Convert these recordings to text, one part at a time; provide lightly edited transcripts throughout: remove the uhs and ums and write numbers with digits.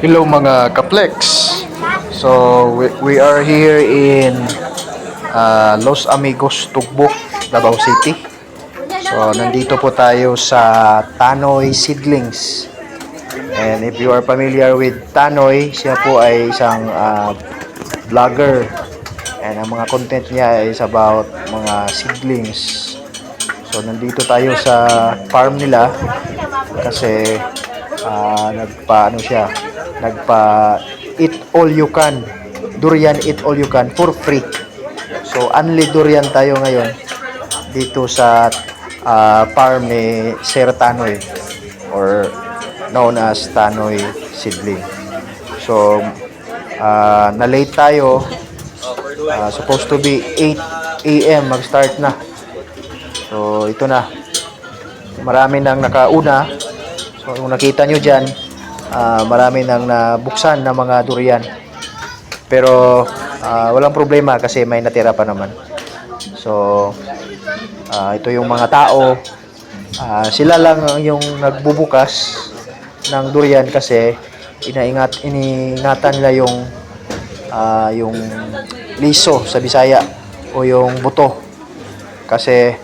Hello mga kaplex. So we are here in Los Amigos, Tugbok, Davao City. So nandito po tayo sa Tanoy Seedlings. And if you are familiar with Tanoy, siya po ay isang vlogger. And ang mga content niya is about mga seedlings. So nandito tayo sa farm nila kasi nagpa eat all you can, durian eat all you can for free. So only durian tayo ngayon dito sa farm ni Sir Tanoy or known as Tanoy Seedling. So na-late tayo, supposed to be 8 AM mag-start na. So ito na, marami nang nakauna. So kung nakita nyo dyan, marami nang nabuksan na mga durian. Pero walang problema kasi may natira pa naman. So ito yung mga tao, sila lang yung nagbubukas ng durian kasi iniingatan nila yung liso sa Bisaya o yung buto. Kasi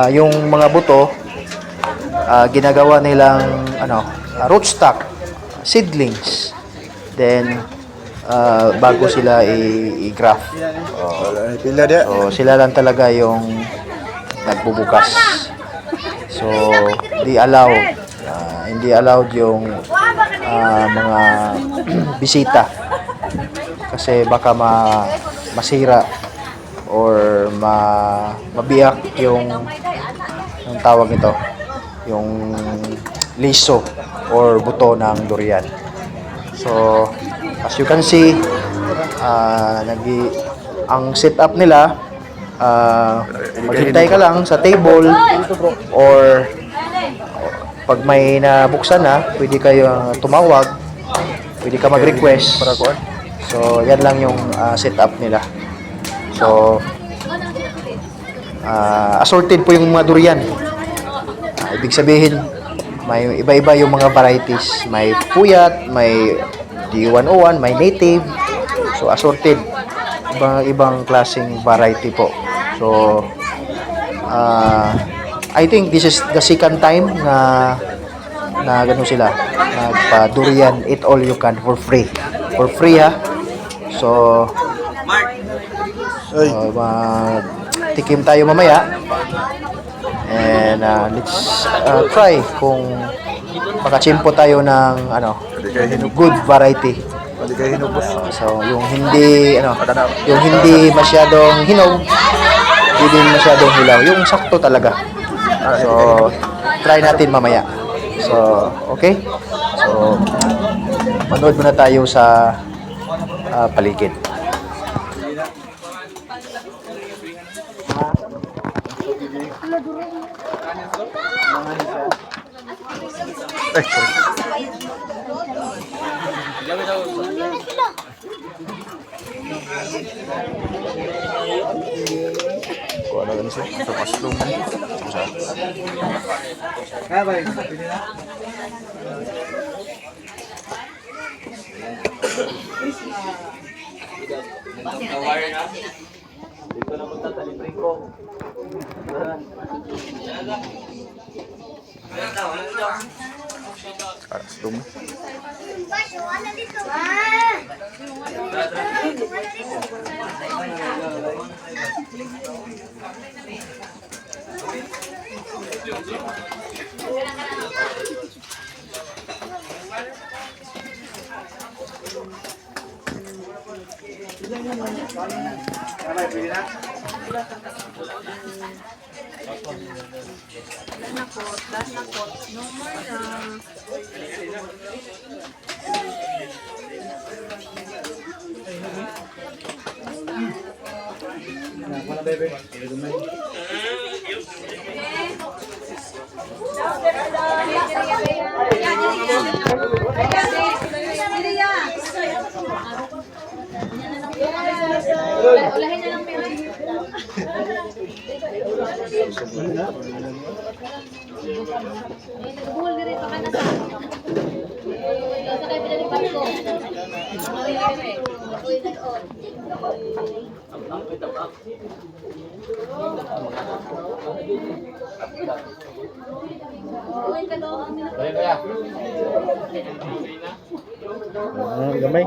yung mga buto ginagawa nilang rootstock, seedlings. Then bago sila i-graft. So sila lang talaga yung nagbubukas. So hindi allowed yung mga bisita kasi baka masira or mabiyak yung tawag nito, yung liso or buto ng durian. So as you can see, ang setup nila, maghintay ka lang sa table or pag may nabuksan na, pwede kayo tumawag, pwede ka mag-request. So yan lang yung setup nila. So assorted po yung mga durian. Ibig sabihin, may iba-iba yung mga varieties. May puyat, may D101, may native. So assorted, ibang klaseng variety po. So I think this is the second time na gano'n sila, nagpa-durian eat all you can for free. For free ha. So tikim tayo mamaya. And let's try kung makachimpo tayo ng good variety. So yung hindi masyadong hinog, hindi din masyadong hilaw, yung sakto talaga. So try natin mamaya. So okay. So manood muna tayo sa paligid. Kung ano ganun siya? Sa mushroom. Dito na punta sa libreng ko. Mushroom. Ulahin na lang pero. Buhol diri pa kana sa. Sa kay pinalipan ko. Gamay.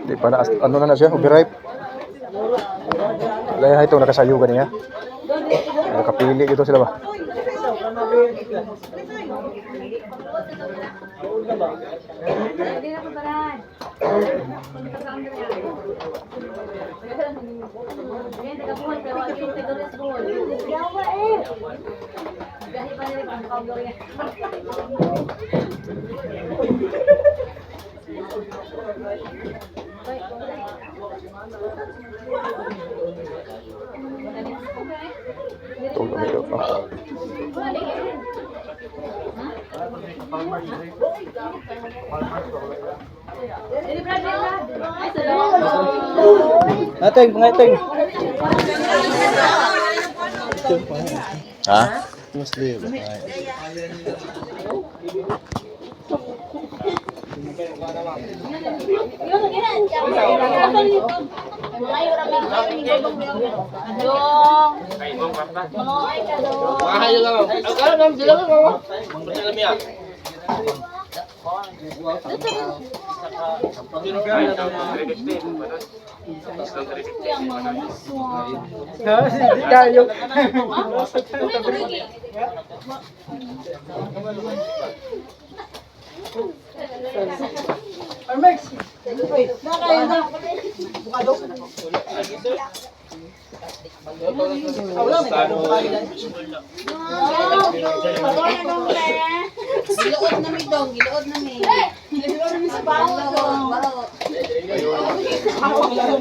Di pa na, ano na siya, overripe. Laya ito, nakasayugan niya. Nakapili dito sila ba? Ito, gamay ito. Ating, pengating. Ha? Mostly. Giluod na mi dong, giluod na mi. Giluod na mi sa bawo dong.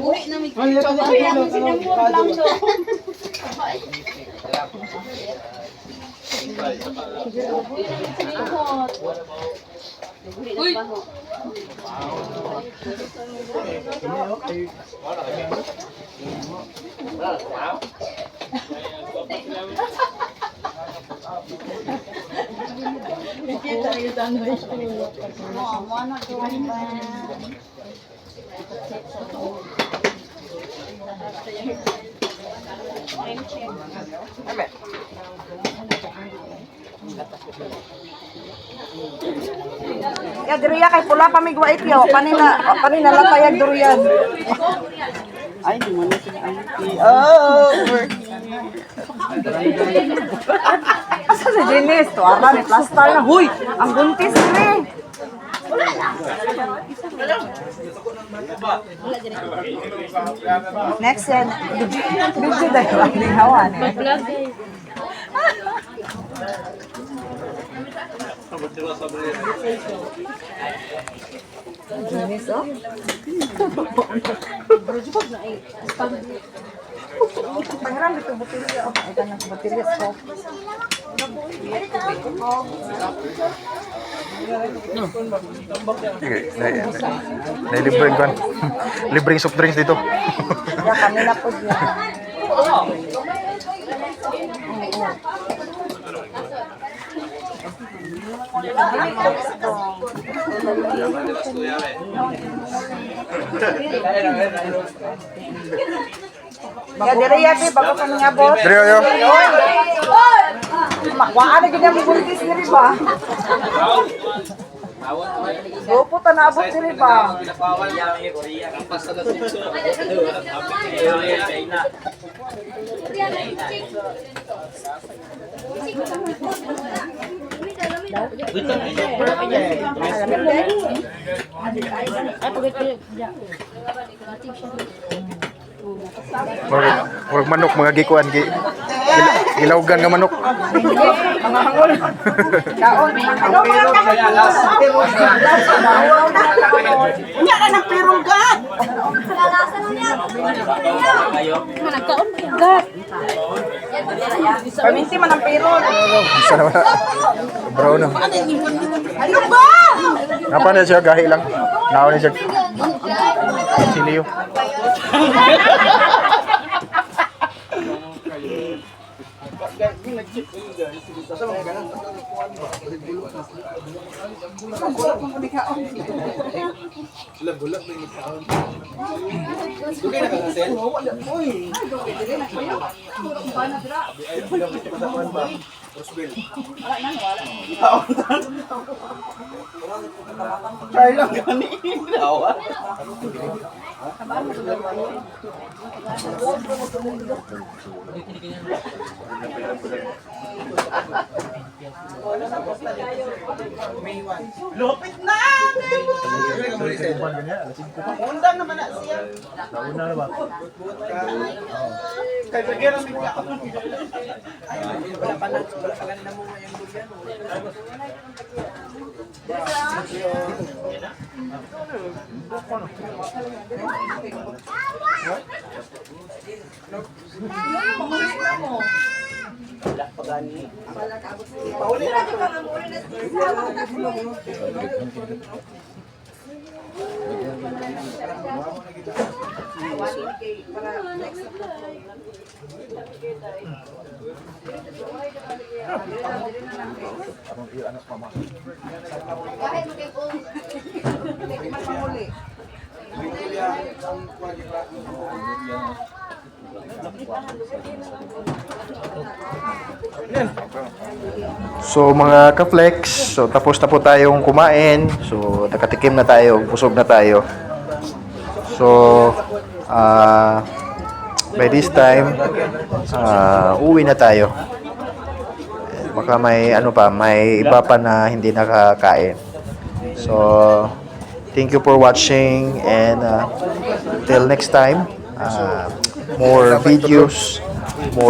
Buhi na mi. Ang sinamur lang do. Uy. Ya duriya kay pula pamigwa ityo. Kanina lang payag duriyan. Ay, di mo na sila auntie. Oh! Asa si Jenis? Tuwara ni plaster na. Huy! Ang buntis ni. Next yan. Bigyo dahil lang ni Hawan eh. Jenis oh? Pangiram dito butilya oh. Ito na butilya so. Libreng kan. Libreng soft drinks dito. Ya kanina po diya. Ya diri yati bago pa nangabot. Diri yo. Makwaan na ganyan mo buntis diri ba? Gopo ta naabot diri ba? Murag manok mga gikuan gilawgan nga manok. Mga hangol. Daon. Ano mo lang Unya ka ng pirugat. Nagkaon bigat. Perminti man ang pirul. Isa naman. Bro no. Ano ba? Napa na siya gahi lang. Naon ni siya. Siliyo. Try lang gani. Dawa. Lupit na! Undang naman na siya. Kaya lagyan namin ka. Wala pa na mo ngayong durian. Wala pa gani. Pauli na ka. So mga ka-flex, so tapos na po tayong kumain. So nakatikim na tayo, busog na tayo. So by this time, uwi na tayo. Baka may ano pa, may iba pa na hindi nakakain. So thank you for watching and till next time, more videos, more